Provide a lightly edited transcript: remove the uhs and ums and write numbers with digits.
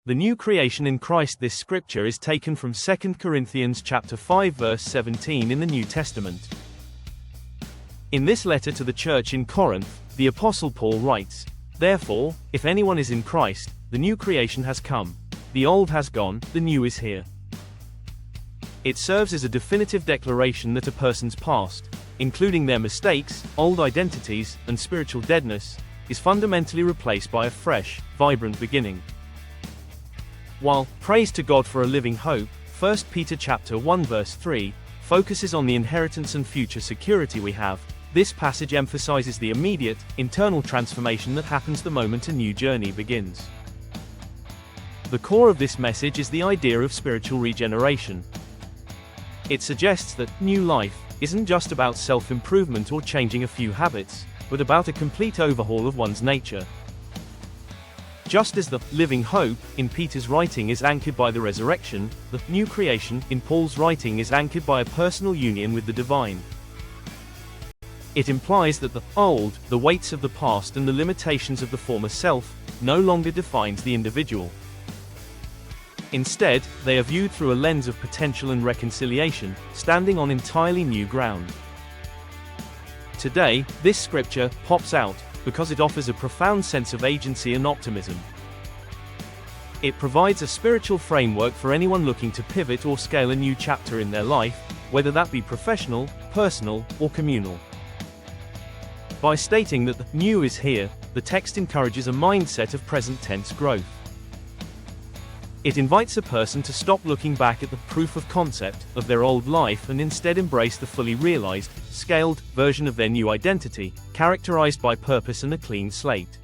The new creation in Christ. This scripture is taken from 2 Corinthians chapter 5 verse 17 in the New Testament. In this letter to the church in Corinth, the Apostle Paul writes, "Therefore, if anyone is in Christ, the new creation has come. The old has gone, the new is here." It serves as a definitive declaration that a person's past, including their mistakes, old identities, and spiritual deadness, is fundamentally replaced by a fresh, vibrant beginning. While praise to God for a living hope, 1 Peter chapter 1 verse 3 focuses on the inheritance and future security we have, this passage emphasizes the immediate, internal transformation that happens the moment a new journey begins. The core of this message is the idea of spiritual regeneration. It suggests that new life isn't just about self-improvement or changing a few habits, but about a complete overhaul of one's nature. Just as the living hope in Peter's writing is anchored by the resurrection, the new creation in Paul's writing is anchored by a personal union with the divine. It implies that the old, the weights of the past and the limitations of the former self, no longer defines the individual. Instead, they are viewed through a lens of potential and reconciliation, standing on entirely new ground. Today, this scripture pops out because it offers a profound sense of agency and optimism. It provides a spiritual framework for anyone looking to pivot or scale a new chapter in their life, whether that be professional, personal, or communal. By stating that the new is here, the text encourages a mindset of present tense growth. It invites a person to stop looking back at the proof of concept of their old life and instead embrace the fully realized, scaled version of their new identity, characterized by purpose and a clean slate.